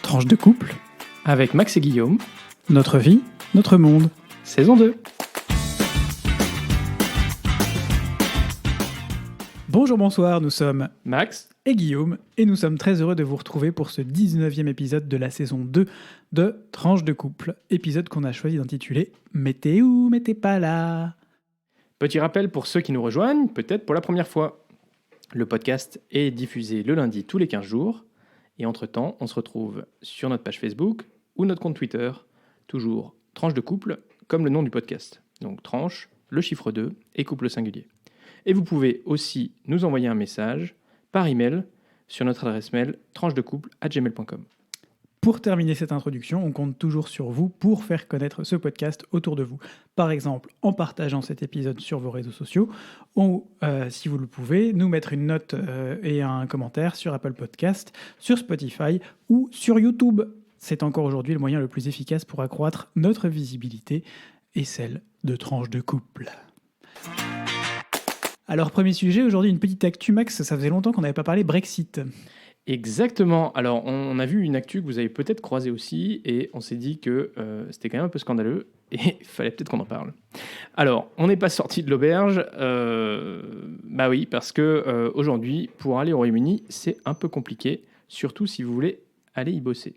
Tranche de couple, avec Max et Guillaume, notre vie, notre monde. saison 2. Bonjour, bonsoir, nous sommes Max et Guillaume, et nous sommes très heureux de vous retrouver pour ce 19e épisode de la saison 2 de Tranche de couple, épisode qu'on a choisi d'intituler « Mais t'es où, mais t'es pas là ?» Petit rappel pour ceux qui nous rejoignent, peut-être pour la première fois. Le podcast est diffusé le lundi tous les 15 jours, et entre-temps, on se retrouve sur notre page Facebook ou notre compte Twitter, toujours Tranche de couple, comme le nom du podcast. Donc tranche, le chiffre 2 et couple singulier. Et vous pouvez aussi nous envoyer un message par email sur notre adresse mail tranchedecouple@gmail.com. Pour terminer cette introduction, on compte toujours sur vous pour faire connaître ce podcast autour de vous. Par exemple, en partageant cet épisode sur vos réseaux sociaux, ou, si vous le pouvez, nous mettre une note et un commentaire sur Apple Podcast, sur Spotify ou sur YouTube. C'est encore aujourd'hui le moyen le plus efficace pour accroître notre visibilité et celle de Tranche de couple. Alors, premier sujet, aujourd'hui une petite actu, Max, ça faisait longtemps qu'on n'avait pas parlé Brexit. Exactement. Alors, on a vu une actu que vous avez peut-être croisée aussi, et on s'est dit que c'était quand même un peu scandaleux, et il fallait peut-être qu'on en parle. Alors, on n'est pas sorti de l'auberge, bah oui, parce que aujourd'hui, pour aller au Royaume-Uni, c'est un peu compliqué, surtout si vous voulez aller y bosser.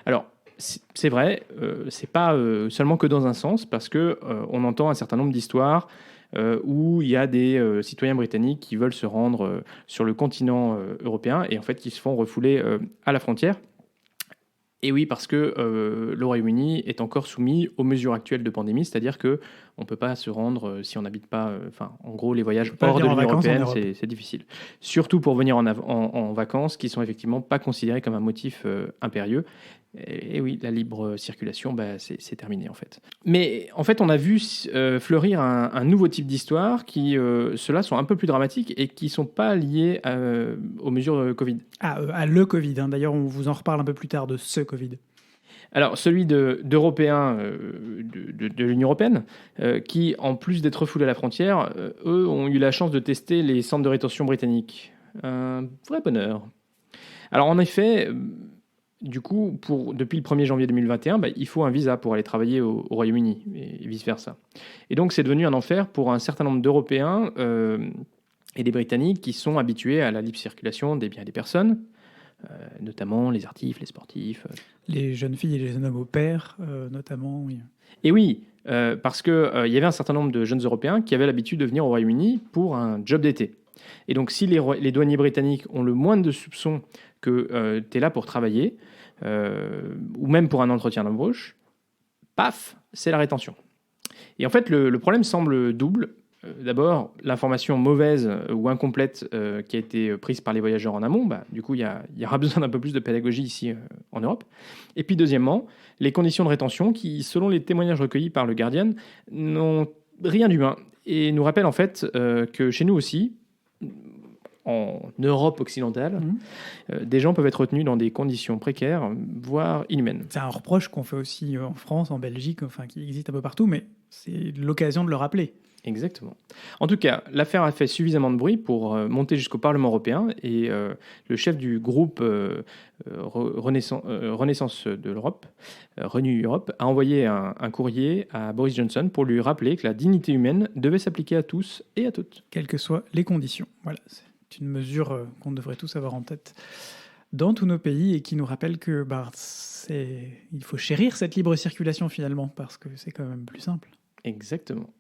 Alors, c'est vrai, c'est pas seulement que dans un sens, parce que on entend un certain nombre d'histoires où il y a des citoyens britanniques qui veulent se rendre sur le continent européen et en fait qui se font refouler à la frontière. Et oui, parce que le Royaume-Uni est encore soumis aux mesures actuelles de pandémie, c'est-à-dire que on peut pas se rendre si on n'habite pas. En gros, les voyages hors de l'Union européenne, c'est difficile. Surtout pour venir en vacances, qui sont effectivement pas considérés comme un motif impérieux. Et oui, la libre circulation, c'est terminé en fait. Mais en fait, on a vu fleurir un nouveau type d'histoire qui, ceux-là, sont un peu plus dramatiques et qui ne sont pas liés aux mesures Covid. À le Covid, hein. D'ailleurs, on vous en reparle un peu plus tard de ce Covid. Alors, celui d'Européens de l'Union européenne, qui, en plus d'être refoulés à la frontière, eux ont eu la chance de tester les centres de rétention britanniques. Un vrai bonheur. Alors, en effet... Du coup, depuis le 1er janvier 2021, il faut un visa pour aller travailler au Royaume-Uni et vice-versa. Et donc, c'est devenu un enfer pour un certain nombre d'Européens et des Britanniques qui sont habitués à la libre circulation des biens et des personnes, notamment les artistes, les sportifs. Les jeunes filles et les jeunes hommes au pair, notamment, oui. Et oui, parce qu'il y avait un certain nombre de jeunes Européens qui avaient l'habitude de venir au Royaume-Uni pour un job d'été. Et donc, si les douaniers britanniques ont le moindre de soupçons que tu es là pour travailler, ou même pour un entretien d'embauche, paf, c'est la rétention. Et en fait, le problème semble double. D'abord, l'information mauvaise ou incomplète qui a été prise par les voyageurs en amont, du coup, il y aura besoin d'un peu plus de pédagogie ici en Europe. Et puis, deuxièmement, les conditions de rétention qui, selon les témoignages recueillis par le Guardian, n'ont rien d'humain et nous rappellent en fait que chez nous aussi, en Europe occidentale, des gens peuvent être retenus dans des conditions précaires, voire inhumaines. C'est un reproche qu'on fait aussi en France, en Belgique, qui existe un peu partout, mais c'est l'occasion de le rappeler. Exactement. En tout cas, l'affaire a fait suffisamment de bruit pour monter jusqu'au Parlement européen et le chef du groupe Renaissance de l'Europe, Renew Europe, a envoyé un courrier à Boris Johnson pour lui rappeler que la dignité humaine devait s'appliquer à tous et à toutes. Quelles que soient les conditions. Voilà, c'est une mesure qu'on devrait tous avoir en tête dans tous nos pays et qui nous rappelle que il faut chérir cette libre circulation finalement, parce que c'est quand même plus simple. Exactement.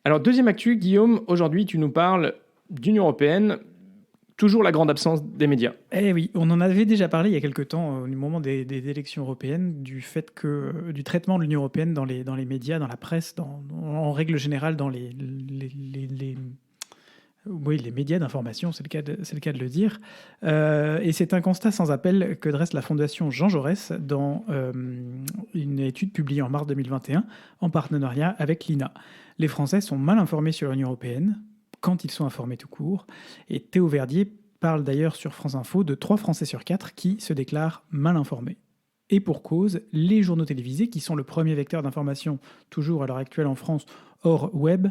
Alors, deuxième actu, Guillaume, aujourd'hui tu nous parles d'Union européenne, toujours la grande absence des médias. Eh oui, on en avait déjà parlé il y a quelque temps, au moment des élections européennes, du traitement de l'Union européenne dans les médias, dans la presse, en règle générale dans les médias d'information, c'est le cas de le dire. Et c'est un constat sans appel que dresse la Fondation Jean Jaurès dans une étude publiée en mars 2021 en partenariat avec l'INA. Les Français sont mal informés sur l'Union européenne, quand ils sont informés tout court. Et Théo Verdier parle d'ailleurs sur France Info de 3 Français sur 4 qui se déclarent mal informés. Et pour cause, les journaux télévisés, qui sont le premier vecteur d'information, toujours à l'heure actuelle en France, hors web,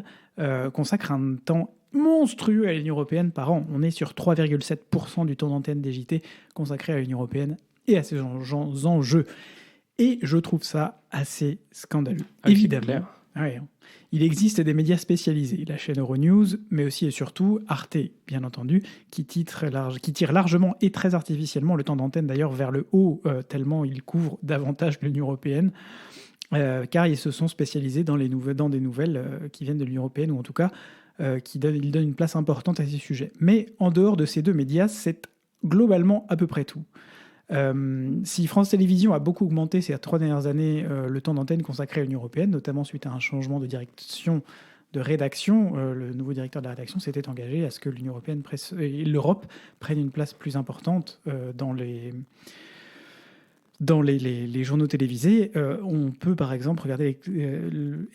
consacrent un temps monstrueux à l'Union européenne par an. On est sur 3,7% du temps d'antenne des JT consacré à l'Union européenne et à ces enjeux. Et je trouve ça assez scandaleux. C'est Évidemment. clair. Ouais, hein. Il existe des médias spécialisés, la chaîne Euronews, mais aussi et surtout Arte, bien entendu, qui tire largement et très artificiellement le temps d'antenne d'ailleurs vers le haut, tellement il couvre davantage l'Union européenne, car ils se sont spécialisés dans des nouvelles qui viennent de l'Union européenne, ou en tout cas, ils donnent une place importante à ces sujets. Mais en dehors de ces deux médias, c'est globalement à peu près tout. Si France Télévisions a beaucoup augmenté ces 3 dernières années le temps d'antenne consacré à l'Union européenne, notamment suite à un changement de direction de rédaction, le nouveau directeur de la rédaction s'était engagé à ce que l'Union européenne et l'Europe prennent une place plus importante dans les journaux télévisés. On peut par exemple regarder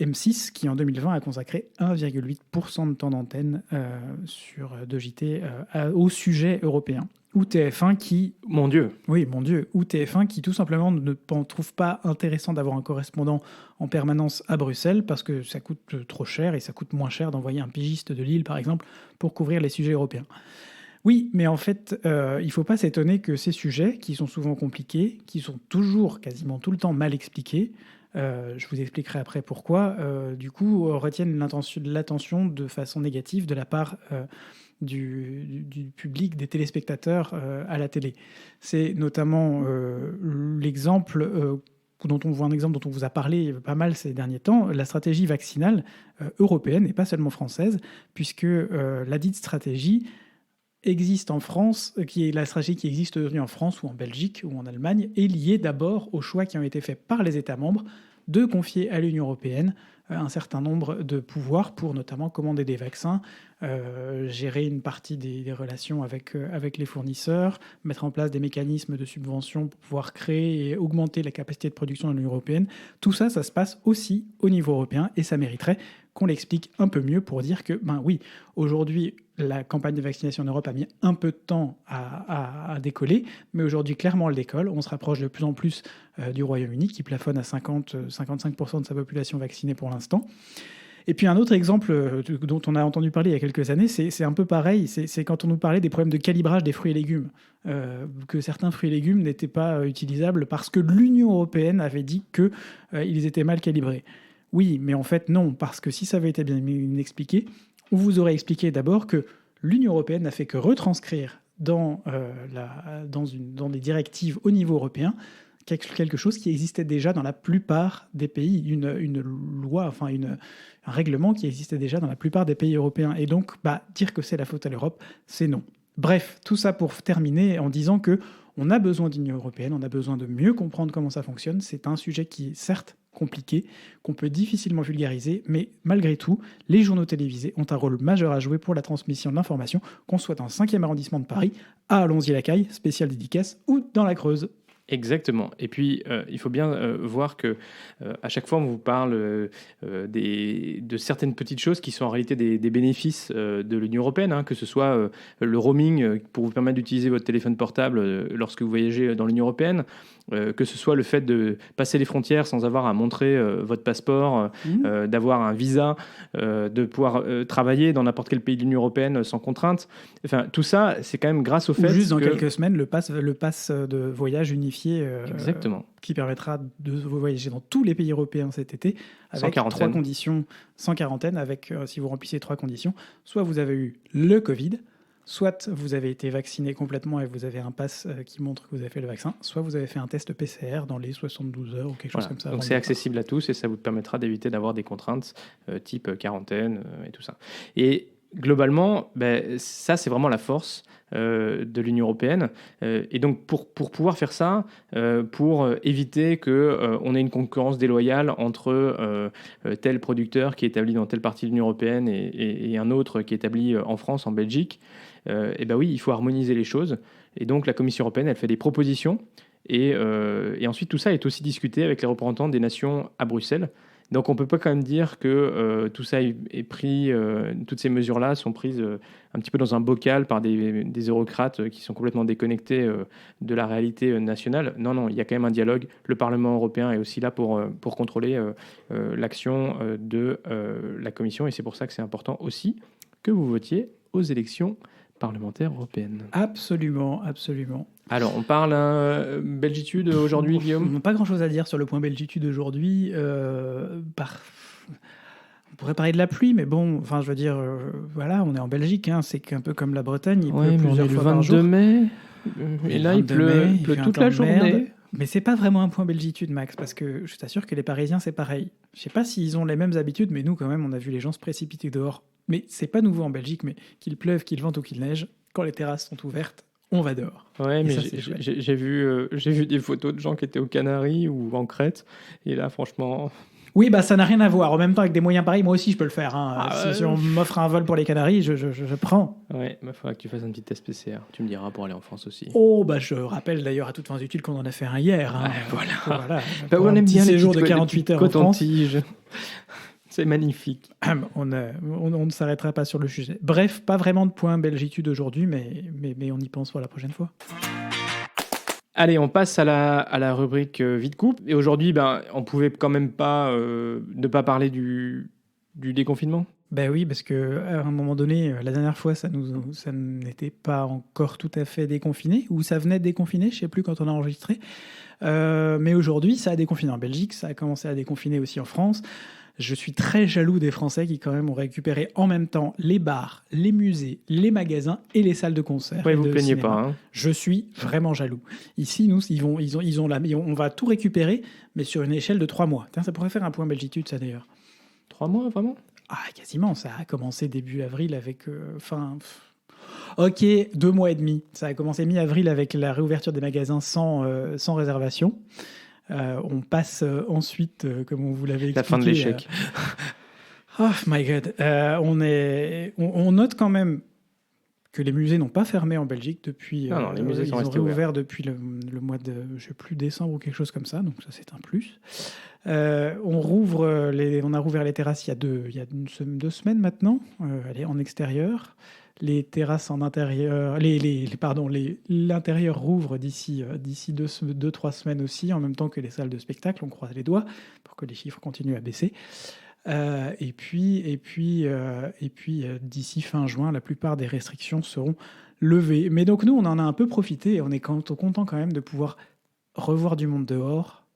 M6 qui en 2020 a consacré 1,8% de temps d'antenne sur 2JT au sujet européen. Ou TF1 qui... Mon Dieu. Oui, mon Dieu. Ou TF1 qui tout simplement ne trouve pas intéressant d'avoir un correspondant en permanence à Bruxelles parce que ça coûte trop cher et ça coûte moins cher d'envoyer un pigiste de Lille par exemple pour couvrir les sujets européens. Oui, mais en fait, il ne faut pas s'étonner que ces sujets, qui sont souvent compliqués, qui sont toujours, quasiment tout le temps mal expliqués, je vous expliquerai après pourquoi, du coup, retiennent l'attention de façon négative de la part du public, des téléspectateurs à la télé. C'est notamment l'exemple dont on vous a parlé pas mal ces derniers temps, la stratégie vaccinale européenne et pas seulement française, puisque la dite stratégie existe en France, qui est la stratégie qui existe aujourd'hui en France ou en Belgique ou en Allemagne, est liée d'abord aux choix qui ont été faits par les États membres de confier à l'Union européenne un certain nombre de pouvoirs pour notamment commander des vaccins, gérer une partie des relations avec les fournisseurs, mettre en place des mécanismes de subvention pour pouvoir créer et augmenter la capacité de production de l'Union européenne. Tout ça, ça se passe aussi au niveau européen et ça mériterait qu'on l'explique un peu mieux pour dire que, ben oui, aujourd'hui, la campagne de vaccination en Europe a mis un peu de temps à décoller, mais aujourd'hui, clairement, elle décolle. On se rapproche de plus en plus du Royaume-Uni, qui plafonne à 55% de sa population vaccinée pour l'instant. Et puis un autre exemple dont on a entendu parler il y a quelques années, c'est un peu pareil, c'est quand on nous parlait des problèmes de calibrage des fruits et légumes, que certains fruits et légumes n'étaient pas utilisables parce que l'Union européenne avait dit qu'ils étaient mal calibrés. Oui, mais en fait non, parce que si ça avait été bien expliqué, on vous aurait expliqué d'abord que l'Union européenne n'a fait que retranscrire dans des directives au niveau européen quelque chose qui existait déjà dans la plupart des pays, une loi, enfin un règlement qui existait déjà dans la plupart des pays européens. Et donc, dire que c'est la faute à l'Europe, c'est non. Bref, tout ça pour terminer en disant que on a besoin d'Union européenne, on a besoin de mieux comprendre comment ça fonctionne. C'est un sujet qui est certes compliqué, qu'on peut difficilement vulgariser, mais malgré tout, les journaux télévisés ont un rôle majeur à jouer pour la transmission de l'information, qu'on soit dans le 5e arrondissement de Paris, à Allons-y-la-Caille, spécial dédicace, ou dans la Creuse. Exactement. Et puis, il faut bien voir que à chaque fois, on vous parle de certaines petites choses qui sont en réalité des bénéfices de l'Union européenne, hein, que ce soit le roaming pour vous permettre d'utiliser votre téléphone portable lorsque vous voyagez dans l'Union européenne, que ce soit le fait de passer les frontières sans avoir à montrer votre passeport, d'avoir un visa, de pouvoir travailler dans n'importe quel pays de l'Union européenne sans contrainte. Enfin, tout ça, c'est quand même grâce au fait juste dans quelques semaines, le pass de voyage unifié exactement. Qui permettra de voyager dans tous les pays européens cet été avec 3 conditions, sans quarantaine, avec si vous remplissez 3 conditions, soit vous avez eu le Covid, soit vous avez été vacciné complètement et vous avez un pass qui montre que vous avez fait le vaccin, soit vous avez fait un test PCR dans les 72 heures ou quelque chose comme ça. Donc c'est accessible à tous et ça vous permettra d'éviter d'avoir des contraintes type quarantaine et tout ça. Et globalement, ça c'est vraiment la force de l'Union européenne. Et donc pour pouvoir faire ça, pour éviter qu'on ait une concurrence déloyale entre tel producteur qui est établi dans telle partie de l'Union européenne et un autre qui est établi en France, en Belgique, oui, il faut harmoniser les choses. Et donc la Commission européenne, elle fait des propositions. Et ensuite, tout ça est aussi discuté avec les représentants des nations à Bruxelles. Donc on ne peut pas quand même dire que tout ça est pris, toutes ces mesures-là sont prises un petit peu dans un bocal par des eurocrates qui sont complètement déconnectés de la réalité nationale. Non, il y a quand même un dialogue. Le Parlement européen est aussi là pour contrôler l'action de la Commission et c'est pour ça que c'est important aussi que vous votiez aux élections parlementaire européenne. Absolument, absolument. Alors, on parle belgitude aujourd'hui, Guillaume? Pas grand-chose à dire sur le point belgitude aujourd'hui. On pourrait parler de la pluie, mais bon, enfin, je veux dire, voilà, on est en Belgique, hein, c'est un peu comme la Bretagne, il pleut plusieurs fois par jour. Le 22 mai, et là, il pleut toute la journée. Mais c'est pas vraiment un point belgitude, Max, parce que je t'assure que les Parisiens, c'est pareil. Je sais pas s'ils ont les mêmes habitudes, mais nous, quand même, on a vu les gens se précipiter dehors. Mais c'est pas nouveau en Belgique, mais qu'il pleuve, qu'il vente ou qu'il neige, quand les terrasses sont ouvertes, on va dehors. Ouais, mais ça, j'ai vu des photos de gens qui étaient aux Canaries ou en Crète, et là, franchement... Oui, bah ça n'a rien à voir. En même temps, avec des moyens pareils, moi aussi, je peux le faire. Hein. Si on m'offre un vol pour les Canaries, je prends. Ouais, il faudra que tu fasses un petit test PCR. Tu me diras pour aller en France aussi. Oh, bah je rappelle d'ailleurs à toutes fins utiles qu'on en a fait un hier. Hein. Voilà. Bah, on aime bien les jours de 48 heures en France. C'est magnifique. On ne s'arrêtera pas sur le sujet. Bref, pas vraiment de point belgitude aujourd'hui, mais on y pense pour la prochaine fois. Allez, on passe à la rubrique vite coupe. Et aujourd'hui, on pouvait quand même pas ne pas parler du déconfinement. Ben oui, parce que à un moment donné, la dernière fois, ça n'était pas encore tout à fait déconfiné, ou ça venait de déconfiner, je sais plus quand on a enregistré. Mais aujourd'hui, ça a déconfiné en Belgique, ça a commencé à déconfiner aussi en France. Je suis très jaloux des Français qui, quand même, ont récupéré en même temps les bars, les musées, les magasins et les salles de concert. Ouais, vous plaignez pas. Hein. Je suis vraiment jaloux. Ici, nous, on va tout récupérer, mais sur une échelle de 3 mois. Tiens, ça pourrait faire un point belgitude, ça d'ailleurs. 3 mois, vraiment ? Ah, quasiment. Ça a commencé début avril avec Ok, 2 mois et demi. Ça a commencé mi-avril avec la réouverture des magasins sans réservation. On passe ensuite, comme vous l'avez expliqué... La fin de l'échec. Oh my God. On note quand même que les musées n'ont pas fermé en Belgique depuis... Non, les musées sont restés ouverts depuis le mois de, je sais plus, décembre ou quelque chose comme ça. Donc ça, c'est un plus. On a rouvert les terrasses il y a 2 semaines maintenant, en extérieur. Les terrasses en intérieur, l'intérieur rouvre d'ici 2-3 semaines aussi, en même temps que les salles de spectacle. On croise les doigts pour que les chiffres continuent à baisser. Et puis, d'ici fin juin, la plupart des restrictions seront levées. Mais donc nous, on en a un peu profité et on est content quand même de pouvoir revoir du monde dehors,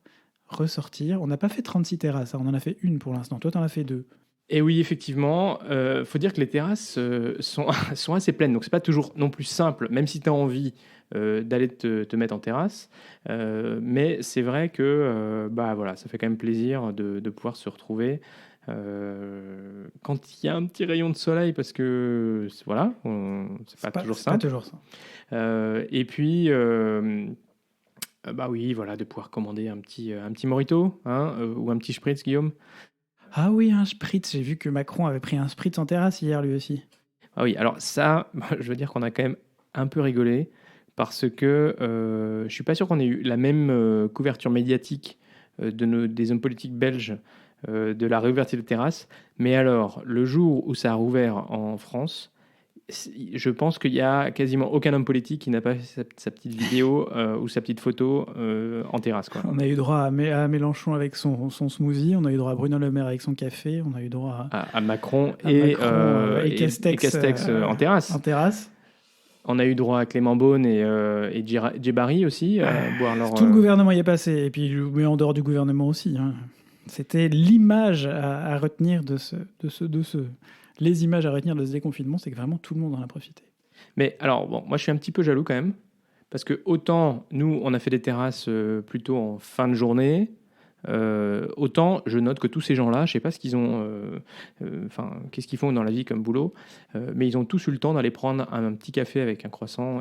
ressortir. On n'a pas fait 36 terrasses, on en a fait une pour l'instant. Toi, t'en as fait 2. Et oui, effectivement, faut dire que les terrasses sont assez pleines. Donc, c'est pas toujours non plus simple, même si tu as envie d'aller te mettre en terrasse. Mais c'est vrai que voilà, ça fait quand même plaisir de pouvoir se retrouver quand il y a un petit rayon de soleil, parce que voilà, c'est pas toujours simple. Pas toujours ça. Et puis... oui, voilà, de pouvoir commander un petit mojito ou un petit spritz, Guillaume. Ah oui, un spritz. J'ai vu que Macron avait pris un spritz en terrasse hier, lui aussi. Ah oui, alors ça, je veux dire qu'on a quand même un peu rigolé parce que je suis pas sûr qu'on ait eu la même couverture médiatique des hommes politiques belges de la réouverture des terrasses. Mais alors, le jour où ça a rouvert en France, je pense qu'il y a quasiment aucun homme politique qui n'a pas fait sa petite vidéo ou sa petite photo en terrasse, quoi. On a eu droit à Mélenchon avec son smoothie, on a eu droit à Bruno Le Maire avec son café, on a eu droit à Macron et Castex en terrasse. En terrasse. On a eu droit à Clément Beaune et Djebari aussi. Boire leur, tout le gouvernement y est passé, et puis mais en dehors du gouvernement aussi. Hein. C'était l'image à retenir les images à retenir de ce déconfinement, c'est que vraiment tout le monde en a profité. Mais alors, bon, moi je suis un petit peu jaloux quand même, parce que autant nous, on a fait des terrasses plutôt en fin de journée, autant je note que tous ces gens-là, je sais pas ce qu'ils ont, qu'est-ce qu'ils font dans la vie comme boulot, mais ils ont tous eu le temps d'aller prendre un petit café avec un croissant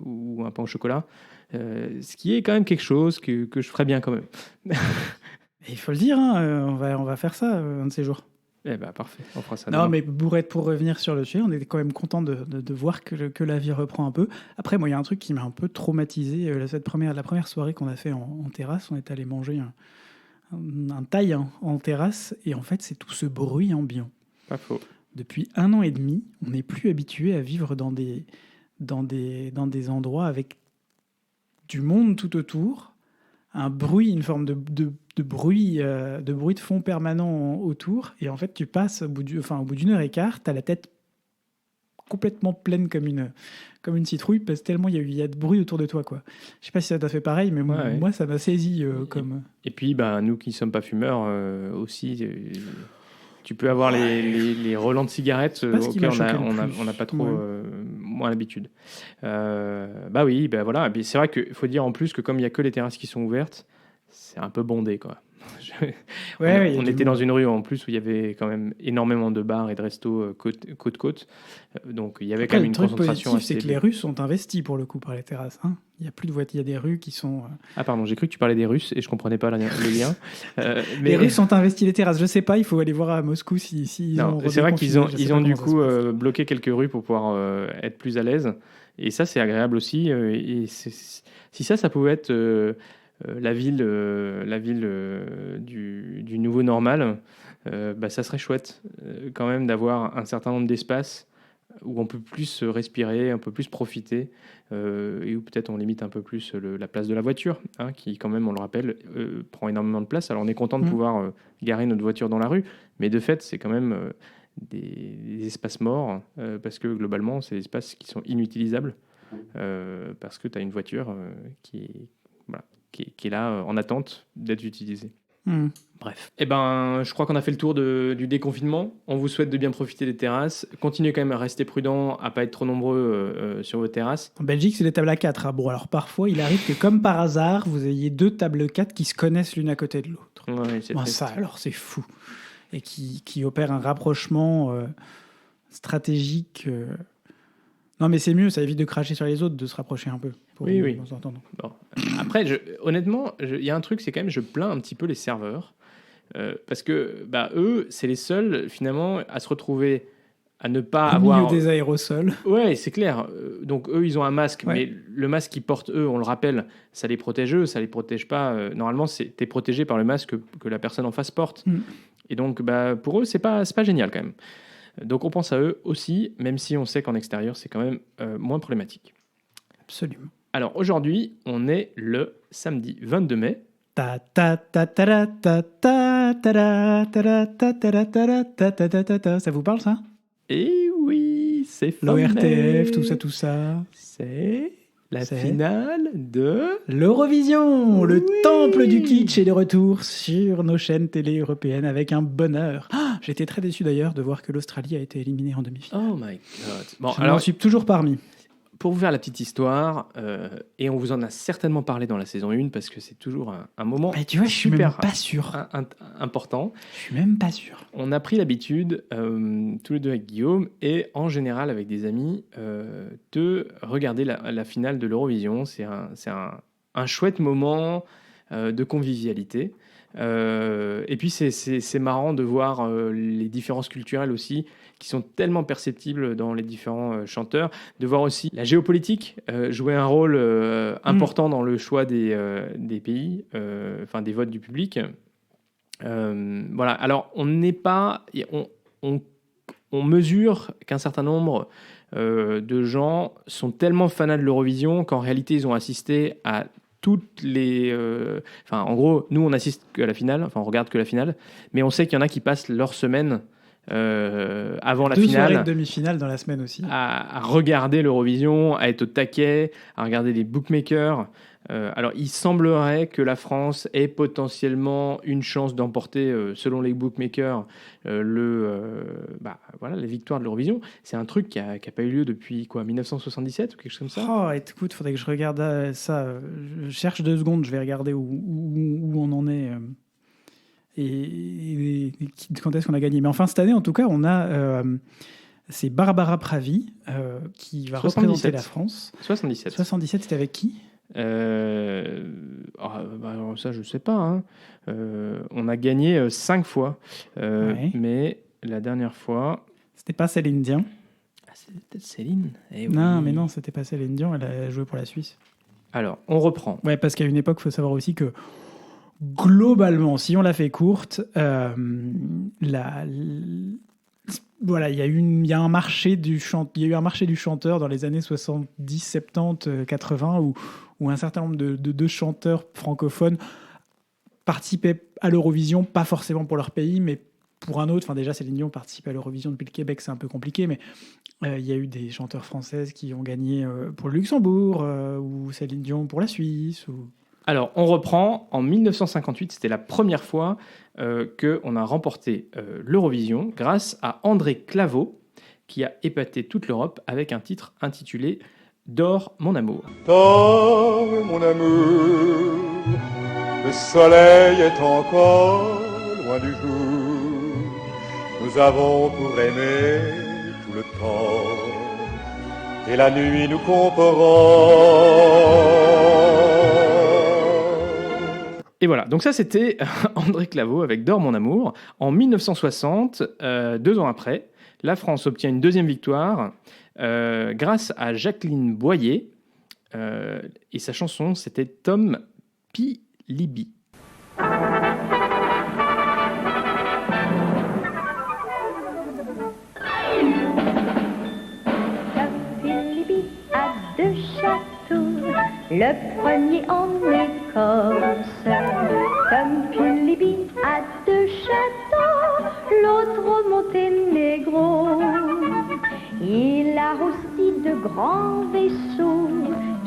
ou un pain au chocolat, ce qui est quand même quelque chose que je ferais bien quand même. Il faut le dire, hein, on va faire ça un de ces jours. Eh ben parfait, on fera ça. Non, mais pour revenir sur le sujet, on était quand même content de voir que la vie reprend un peu. Après, moi, il y a un truc qui m'a un peu traumatisé. La première soirée qu'on a fait en terrasse, on est allé manger un thaï en terrasse, et en fait, c'est tout ce bruit ambiant. Pas faux. Depuis 1 an et demi, on n'est plus habitué à vivre dans des endroits avec du monde tout autour, un bruit, une forme de bruit de fond permanent autour, et en fait tu passes au bout d'1 heure et quart, t'as la tête complètement pleine comme une citrouille, parce que tellement il y a de bruit autour de toi, quoi. Je sais pas si ça t'a fait pareil, mais moi ça m'a saisi comme... Et puis, nous qui ne sommes pas fumeurs aussi, tu peux avoir les relents de cigarettes auxquels on n'a pas trop moins l'habitude. Oui, voilà. Et puis, c'est vrai qu'il faut dire en plus que comme il n'y a que les terrasses qui sont ouvertes, c'est un peu bondé, quoi. On était dans une rue en plus où il y avait quand même énormément de bars et de restos côte. Donc il y avait quand même une concentration. Le truc positif, c'est que les rues sont investies pour le coup par les terrasses. Hein. Il y a plus de voitures, il y a des rues qui sont. Ah pardon, j'ai cru que tu parlais des Russes et je comprenais pas le lien. Mais les Russes ont investi les terrasses. Je sais pas, il faut aller voir à Moscou si non, c'est vrai qu'ils ont du coup bloqué quelques rues pour pouvoir être plus à l'aise. Et ça, c'est agréable aussi. Et si ça pouvait être la ville du nouveau normal, ça serait chouette quand même d'avoir un certain nombre d'espaces où on peut plus respirer, un peu plus profiter, et où peut-être on limite un peu plus la place de la voiture, hein, qui quand même, on le rappelle, prend énormément de place. Alors on est content de pouvoir garer notre voiture dans la rue, mais de fait c'est quand même des espaces morts, parce que globalement c'est des espaces qui sont inutilisables, parce que tu as une voiture qui est là en attente d'être utilisée. Bref. Je crois qu'on a fait le tour du déconfinement. On vous souhaite de bien profiter des terrasses. Continuez quand même à rester prudent, à pas être trop nombreux sur vos terrasses. En Belgique, c'est des tables à 4. Hein. Bon, alors parfois, il arrive que comme par hasard, vous ayez 2 tables 4 qui se connaissent l'une à côté de l'autre. Ça, alors, c'est fou. Et qui opère un rapprochement stratégique. Non, mais c'est mieux, ça évite de cracher sur les autres, de se rapprocher un peu. Oui. Bon. Après, honnêtement, il y a un truc, c'est quand même, je plains un petit peu les serveurs. Parce que eux, c'est les seuls, finalement, à se retrouver à ne pas avoir... Au milieu des aérosols. Ouais, c'est clair. Donc, eux, ils ont un masque, mais le masque qu'ils portent, eux, on le rappelle, ça les protège eux, ça les protège pas. Normalement, t'es protégé par le masque que la personne en face porte. Et donc, pour eux, c'est pas génial, quand même. Donc on pense à eux aussi, même si on sait qu'en extérieur, c'est quand même moins problématique. Absolument. Alors aujourd'hui, on est le samedi 22 mai. Ça vous parle, ça? Eh oui, c'est l'ORTF, tout ça. C'est la finale de l'Eurovision. Le temple du kitsch est de retour sur nos chaînes télé européennes avec un bonheur. J'étais très déçu d'ailleurs de voir que l'Australie a été éliminée en demi-finale. Oh my god. Bon, alors, je suis toujours parmi. Pour vous faire la petite histoire, et on vous en a certainement parlé dans la saison 1 parce que c'est toujours un moment tu vois, je suis même pas sûr. Important. Je suis même pas sûr. On a pris l'habitude, tous les deux avec Guillaume, et en général avec des amis, de regarder la finale de l'Eurovision. C'est un chouette moment de convivialité. Et puis c'est marrant de voir les différences culturelles aussi qui sont tellement perceptibles dans les différents chanteurs, de voir aussi la géopolitique jouer un rôle important dans le choix des pays, des votes du public. Voilà. Alors on n'est pas, on mesure qu'un certain nombre de gens sont tellement fanats de l'Eurovision qu'en réalité ils ont assisté à toutes les... en gros, nous, on assiste que à la finale, on regarde que la finale, mais on sait qu'il y en a qui passent leur semaine avant la finale. 2 soirées de demi-finale dans la semaine aussi. À regarder l'Eurovision, à être au taquet, à regarder les bookmakers. Alors, il semblerait que la France ait potentiellement une chance d'emporter, selon les bookmakers, la victoire de l'Eurovision. C'est un truc qui a pas eu lieu depuis 1977 ou quelque chose comme ça. Oh, écoute, faudrait que je regarde ça. Je cherche 2 secondes, je vais regarder où on en est et quand est-ce qu'on a gagné. Mais enfin, cette année, en tout cas, on a... c'est Barbara Pravi qui va 77. représenter la France. 77. 77, c'était avec qui ? Alors ça je sais pas hein. On a gagné 5 fois mais la dernière fois c'était pas Céline Dion. C'était peut-être Céline. Non mais non, c'était pas Céline Dion, elle a joué pour la Suisse. Alors on reprend parce qu'à une époque, il faut savoir aussi que globalement, si on la fait courte, voilà, il y a eu un marché du chanteur dans les années 70, 70, 80 où un certain nombre de chanteurs francophones participaient à l'Eurovision, pas forcément pour leur pays, mais pour un autre. Enfin, déjà, Céline Dion participe à l'Eurovision depuis le Québec, c'est un peu compliqué, mais il y a eu des chanteurs françaises qui ont gagné pour le Luxembourg, ou Céline Dion pour la Suisse. Alors, on reprend. En 1958, c'était la première fois qu'on a remporté l'Eurovision grâce à André Claveau, qui a épaté toute l'Europe avec un titre intitulé « Dors, mon amour ». Dors, mon amour, le soleil est encore loin du jour. Nous avons pour aimer tout le temps, et la nuit nous comprend. Et voilà, donc ça c'était André Claveau avec Dors, mon amour. En 1960, 2 ans après, la France obtient une deuxième victoire grâce à Jacqueline Boyer, et sa chanson c'était Tom Pilibi. Pilibi a 2 châteaux, le premier en Écosse. Tom Pilibi a 2 châteaux, l'autre au Monténégro. Il a aussi de grands vaisseaux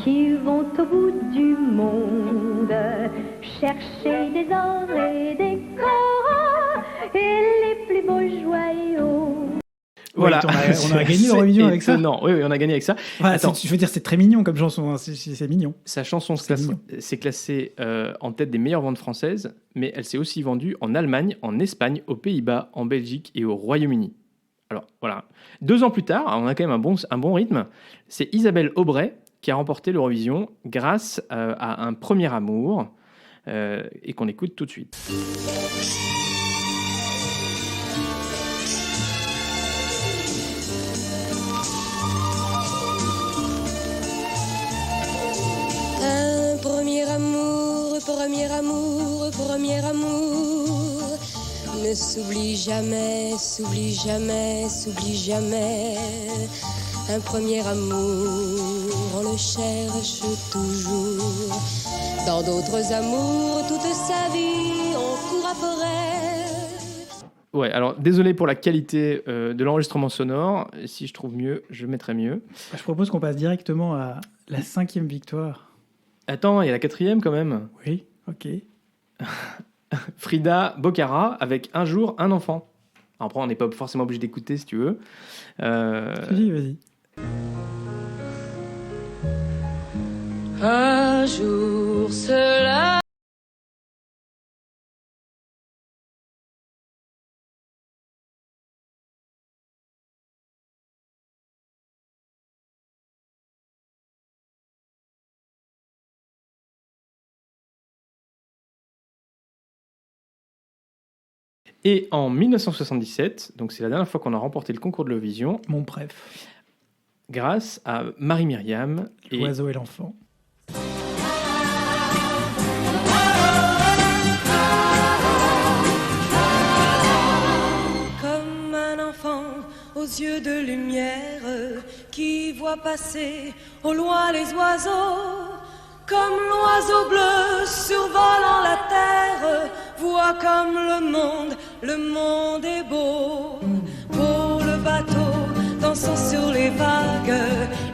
qui vont au bout du monde chercher des ors et des coraux et les plus beaux joyaux. Voilà, on a gagné l'Eurovision avec ça. Non, oui, on a gagné avec ça. Voilà, Attends. je veux dire, c'est très mignon comme chanson, hein. C'est mignon. Sa chanson mignon. s'est classée en tête des meilleures ventes françaises, mais elle s'est aussi vendue en Allemagne, en Espagne, aux Pays-Bas, en Belgique et au Royaume-Uni. Alors voilà. 2 ans plus tard, on a quand même un bon rythme. C'est Isabelle Aubray qui a remporté l'Eurovision grâce à Un premier amour, et qu'on écoute tout de suite. Un premier amour, premier amour, premier amour ne s'oublie jamais, s'oublie jamais, s'oublie jamais. Un premier amour, on le cherche toujours. Dans d'autres amours, toute sa vie, on court après. Ouais, alors désolé pour la qualité de l'enregistrement sonore. Si je trouve mieux, je mettrai mieux. Je propose qu'on passe directement à la 5e victoire. Attends, il y a la 4e quand même. Oui, ok. Frida Bocara avec Un jour, un enfant. Alors après, on n'est pas forcément obligé d'écouter si tu veux. Vas-y. Un jour cela. Et en 1977, donc c'est la dernière fois qu'on a remporté le concours de l'Eurovision, Mon préf. grâce à Marie-Myriam. L'oiseau et l'enfant. Comme un enfant aux yeux de lumière qui voit passer au loin les oiseaux. Comme l'oiseau bleu survolant la terre, voit comme le monde est beau. Pour le bateau dansant sur les vagues,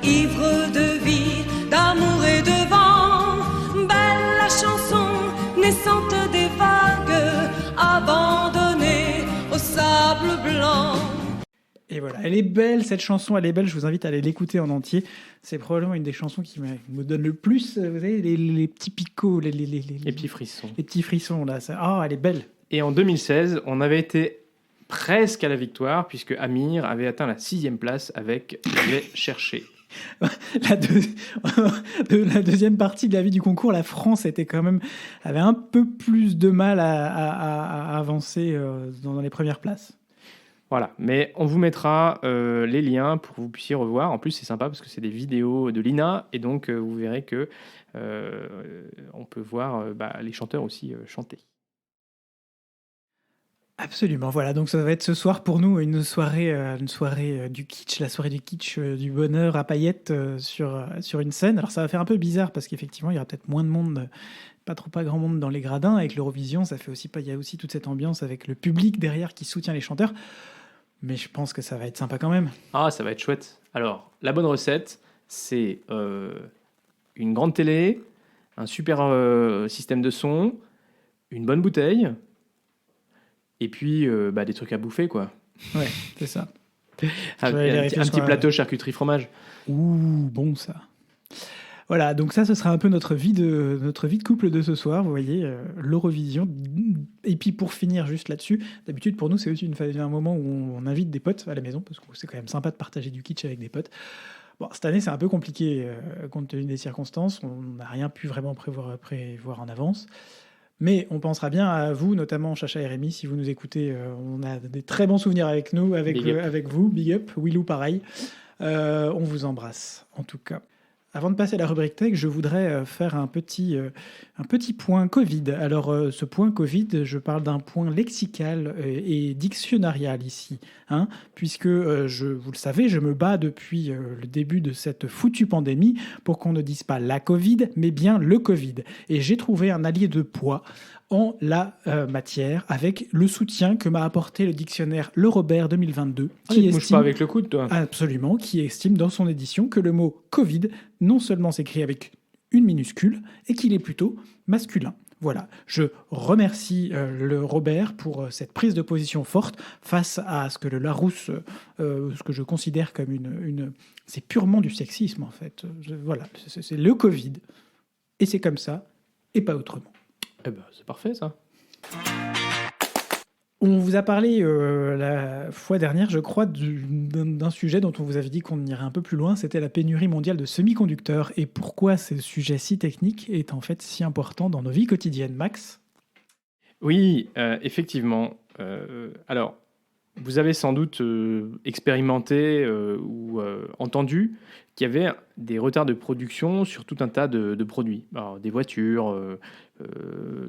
ivre de vie, d'amour et de vent. Belle la chanson naissante des vagues, abandonnée au sable blanc. Et voilà, elle est belle cette chanson, elle est belle, je vous invite à aller l'écouter en entier. C'est probablement une des chansons qui me donne le plus, vous savez, les petits picots, les petits frissons. Les petits frissons, là. Elle est belle. Et en 2016, on avait été presque à la victoire, puisque Amir avait atteint la 6e place avec Je vais chercher. La deuxième partie de la vie du concours, la France avait un peu plus de mal à avancer dans les premières places. Voilà, mais on vous mettra les liens pour que vous puissiez revoir. En plus, c'est sympa parce que c'est des vidéos de l'INA, et donc vous verrez que on peut voir les chanteurs aussi chanter. Absolument, voilà, donc ça va être ce soir pour nous une soirée du kitsch, la soirée du kitsch, du bonheur à paillettes sur une scène. Alors ça va faire un peu bizarre parce qu'effectivement il y aura peut-être moins de monde, pas grand monde dans les gradins. Avec l'Eurovision, ça fait aussi pas, il y a aussi toute cette ambiance avec le public derrière qui soutient les chanteurs. Mais je pense que ça va être sympa quand même. Ah, ça va être chouette. Alors, la bonne recette, c'est une grande télé, un super système de son, une bonne bouteille, et puis des trucs à bouffer, quoi. Ouais, c'est ça. Un petit plateau charcuterie fromage. Ouh, bon ça. Voilà, donc ça, ce sera un peu notre vie de couple de ce soir, vous voyez, l'Eurovision. Et puis pour finir juste là-dessus, d'habitude pour nous, c'est aussi un moment où on invite des potes à la maison, parce que c'est quand même sympa de partager du kitsch avec des potes. Bon, cette année, c'est un peu compliqué compte tenu des circonstances, on n'a rien pu vraiment prévoir en avance. Mais on pensera bien à vous, notamment Chacha et Rémi, si vous nous écoutez. On a des très bons souvenirs avec nous, avec vous. Big up. Willou, pareil. On vous embrasse, en tout cas. Avant de passer à la rubrique tech, je voudrais faire un petit point Covid. Alors, ce point Covid, je parle d'un point lexical et dictionnarial ici, hein, puisque, vous le savez, je me bats depuis le début de cette foutue pandémie pour qu'on ne dise pas la Covid, mais bien le Covid. Et j'ai trouvé un allié de poids en la matière avec le soutien que m'a apporté le dictionnaire Le Robert 2022. Qui ne pas avec le coude, toi. Absolument, qui estime dans son édition que le mot Covid non seulement s'écrit avec une minuscule et qu'il est plutôt masculin. Voilà, je remercie le Robert pour cette prise de position forte face à ce que le Larousse, ce que je considère comme c'est purement du sexisme en fait. Voilà, c'est le Covid et c'est comme ça et pas autrement. Eh ben, c'est parfait, ça. On vous a parlé la fois dernière, je crois, d'un sujet dont on vous avait dit qu'on irait un peu plus loin, c'était la pénurie mondiale de semi-conducteurs et pourquoi ce sujet si technique est en fait si important dans nos vies quotidiennes. Max ? Oui, effectivement. Alors, vous avez sans doute expérimenté ou entendu qu'il y avait des retards de production sur tout un tas de produits. Alors, des voitures,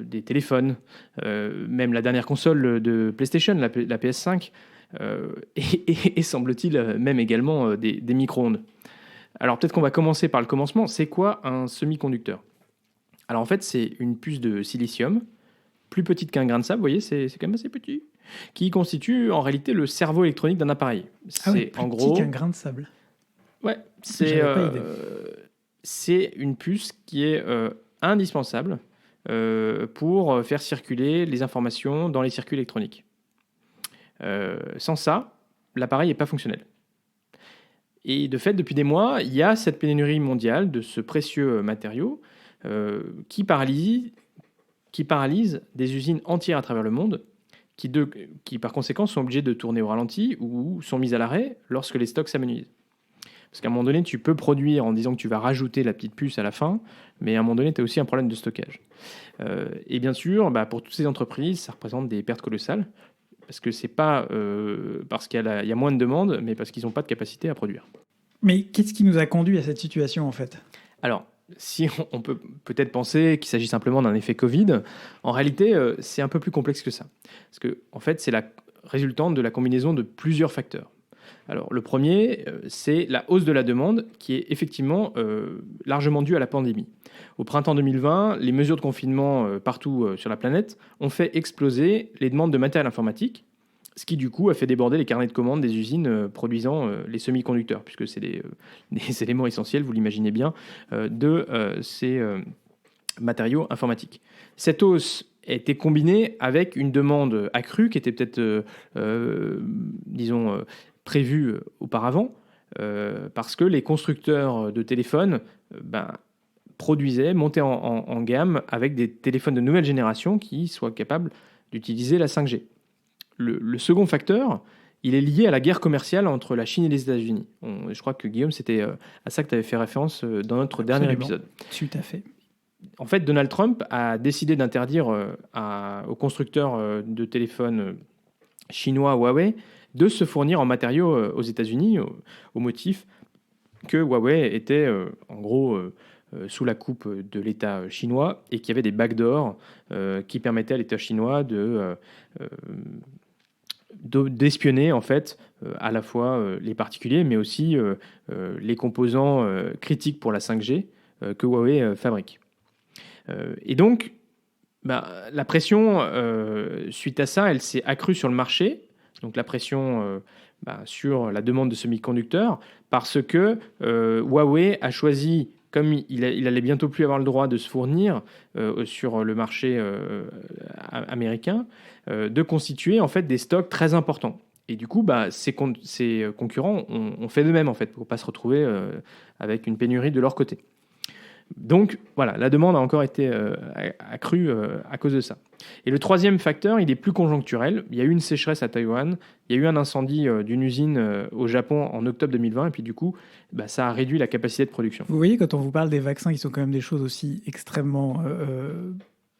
des téléphones, même la dernière console de PlayStation, la PS5, et semble-t-il même également des micro-ondes. Alors peut-être qu'on va commencer par le commencement. C'est quoi un semi-conducteur ? Alors en fait, c'est une puce de silicium, plus petite qu'un grain de sable, vous voyez, c'est quand même assez petit, qui constitue en réalité le cerveau électronique d'un appareil. C'est plus en gros petit qu'un grain de sable. Ouais, c'est une puce qui est indispensable pour faire circuler les informations dans les circuits électroniques. Sans ça, l'appareil n'est pas fonctionnel. Et de fait, depuis des mois, il y a cette pénurie mondiale de ce précieux matériau qui paralyse des usines entières à travers le monde, qui par conséquent sont obligées de tourner au ralenti ou sont mises à l'arrêt lorsque les stocks s'amenuisent. Parce qu'à un moment donné, tu peux produire en disant que tu vas rajouter la petite puce à la fin, mais à un moment donné, tu as aussi un problème de stockage. Et bien sûr, pour toutes ces entreprises, ça représente des pertes colossales, parce que c'est pas parce qu'il y a moins de demandes, mais parce qu'ils n'ont pas de capacité à produire. Mais qu'est-ce qui nous a conduit à cette situation, en fait ? Alors, si on peut peut-être penser qu'il s'agit simplement d'un effet Covid, en réalité, c'est un peu plus complexe que ça. Parce que, en fait, c'est la résultante de la combinaison de plusieurs facteurs. Alors, le premier, c'est la hausse de la demande qui est effectivement largement due à la pandémie. Au printemps 2020, les mesures de confinement partout sur la planète ont fait exploser les demandes de matériel informatique, ce qui du coup a fait déborder les carnets de commandes des usines produisant les semi-conducteurs, puisque c'est des éléments essentiels, vous l'imaginez bien, de ces matériaux informatiques. Cette hausse a été combinée avec une demande accrue qui était peut-être, prévue auparavant, parce que les constructeurs de téléphones produisaient, montaient en gamme avec des téléphones de nouvelle génération qui soient capables d'utiliser la 5G. Le second facteur, il est lié à la guerre commerciale entre la Chine et les États-Unis. Je crois que Guillaume, c'était à ça que tu avais fait référence dans notre dernier épisode. Tout à fait. En fait, Donald Trump a décidé d'interdire aux constructeurs de téléphones chinois Huawei de se fournir en matériaux aux États-Unis au motif que Huawei était en gros sous la coupe de l'État chinois et qu'il y avait des backdoors qui permettaient à l'État chinois de d'espionner en fait à la fois les particuliers, mais aussi les composants critiques pour la 5G que Huawei fabrique. Et donc, la pression suite à ça, elle s'est accrue sur le marché. Donc la pression sur la demande de semi-conducteurs, parce que Huawei a choisi, comme il allait bientôt plus avoir le droit de se fournir sur le marché américain, de constituer en fait des stocks très importants. Et du coup, ses concurrents ont fait de même en fait, pour ne pas se retrouver avec une pénurie de leur côté. Donc voilà, la demande a encore été accrue à cause de ça. Et le troisième facteur, il est plus conjoncturel. Il y a eu une sécheresse à Taïwan, il y a eu un incendie d'une usine au Japon en octobre 2020, et puis du coup, ça a réduit la capacité de production. Vous voyez, quand on vous parle des vaccins, qui sont quand même des choses aussi extrêmement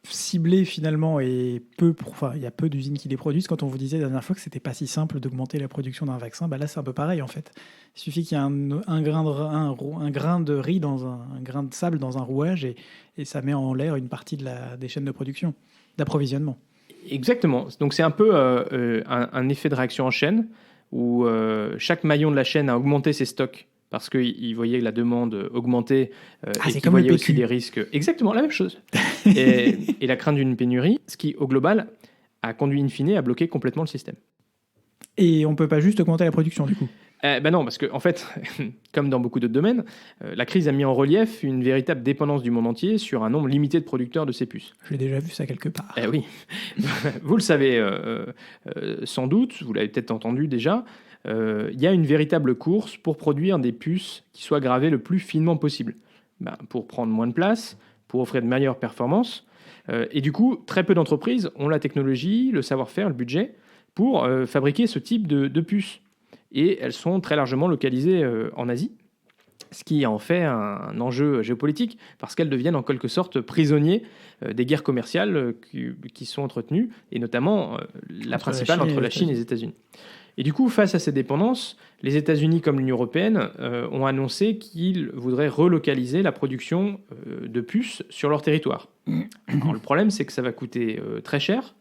ciblées finalement, et il y a peu d'usines qui les produisent. Quand on vous disait la dernière fois que c'était pas si simple d'augmenter la production d'un vaccin, là c'est un peu pareil en fait. Il suffit qu'il y ait un grain de riz dans un grain de sable dans un rouage et ça met en l'air une partie des chaînes de production, d'approvisionnement. Exactement. Donc c'est un peu un effet de réaction en chaîne où chaque maillon de la chaîne a augmenté ses stocks parce qu'il voyait la demande augmenter et qu'il voyait aussi des risques. Exactement, la même chose. et la crainte d'une pénurie, ce qui, au global, a conduit in fine à bloquer complètement le système. Et on ne peut pas juste augmenter la production, du coup? Non, parce que, en fait, comme dans beaucoup d'autres domaines, la crise a mis en relief une véritable dépendance du monde entier sur un nombre limité de producteurs de ces puces. J'ai déjà vu ça quelque part. Oui. Vous le savez sans doute, vous l'avez peut-être entendu déjà, il y a une véritable course pour produire des puces qui soient gravées le plus finement possible, pour prendre moins de place, pour offrir de meilleures performances. Et du coup, très peu d'entreprises ont la technologie, le savoir-faire, le budget pour fabriquer ce type de puces. Et elles sont très largement localisées en Asie, ce qui en fait un enjeu géopolitique, parce qu'elles deviennent en quelque sorte prisonniers des guerres commerciales qui sont entretenues, et notamment la principale entre la Chine et les États-Unis. Et du coup, face à ces dépendances, les États-Unis comme l'Union européenne ont annoncé qu'ils voudraient relocaliser la production de puces sur leur territoire. Alors, le problème, c'est que ça va coûter très cher,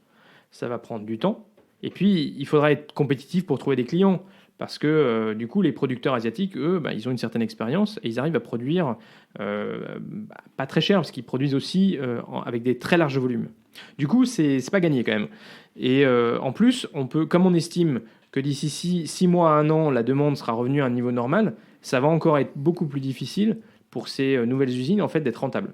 ça va prendre du temps, et puis il faudra être compétitif pour trouver des clients, parce que du coup, les producteurs asiatiques, eux, ils ont une certaine expérience et ils arrivent à produire pas très cher, parce qu'ils produisent aussi avec des très larges volumes. Du coup, c'est pas gagné quand même. Et en plus, comme on estime que d'ici 6 mois à 1 an, la demande sera revenue à un niveau normal, ça va encore être beaucoup plus difficile pour ces nouvelles usines en fait, d'être rentables.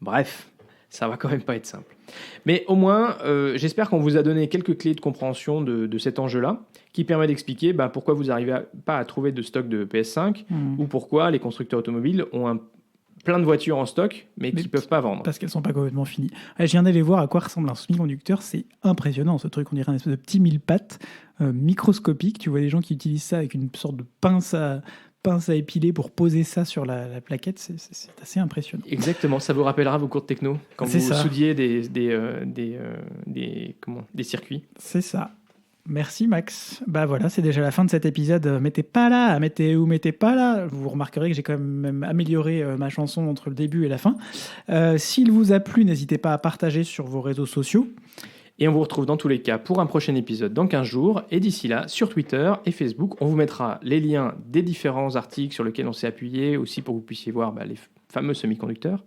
Bref, ça va quand même pas être simple. Mais au moins, j'espère qu'on vous a donné quelques clés de compréhension de cet enjeu-là, qui permet d'expliquer pourquoi vous n'arrivez pas à trouver de stock de PS5, ou pourquoi les constructeurs automobiles ont plein de voitures en stock, mais qui ne peuvent pas vendre. Parce qu'elles ne sont pas complètement finies. Je viens d'aller voir à quoi ressemble un semi-conducteur. C'est impressionnant, ce truc. On dirait un espèce de petit mille-pattes microscopique. Tu vois des gens qui utilisent ça avec une sorte de pince à épiler pour poser ça sur la plaquette. C'est assez impressionnant. Exactement. Ça vous rappellera vos cours de techno, quand vous soudiez des circuits. C'est ça. Merci Max. Voilà, c'est déjà la fin de cet épisode. Mettez pas là, mettez pas là. Vous remarquerez que j'ai quand même amélioré ma chanson entre le début et la fin. S'il vous a plu, n'hésitez pas à partager sur vos réseaux sociaux. Et on vous retrouve dans tous les cas pour un prochain épisode dans 15 jours. Et d'ici là, sur Twitter et Facebook, on vous mettra les liens des différents articles sur lesquels on s'est appuyé, aussi pour que vous puissiez voir les fameux semi-conducteurs.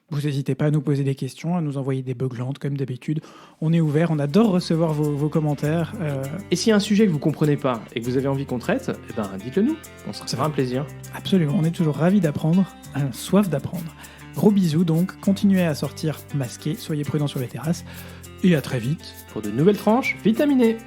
Vous n'hésitez pas à nous poser des questions, à nous envoyer des beuglantes comme d'habitude. On est ouvert, on adore recevoir vos commentaires. Et s'il y a un sujet que vous ne comprenez pas et que vous avez envie qu'on traite, dites-le nous, ça sera un plaisir. Absolument, on est toujours ravis d'apprendre, soif d'apprendre. Gros bisous donc, continuez à sortir masqués, soyez prudents sur les terrasses, et à très vite pour de nouvelles tranches vitaminées.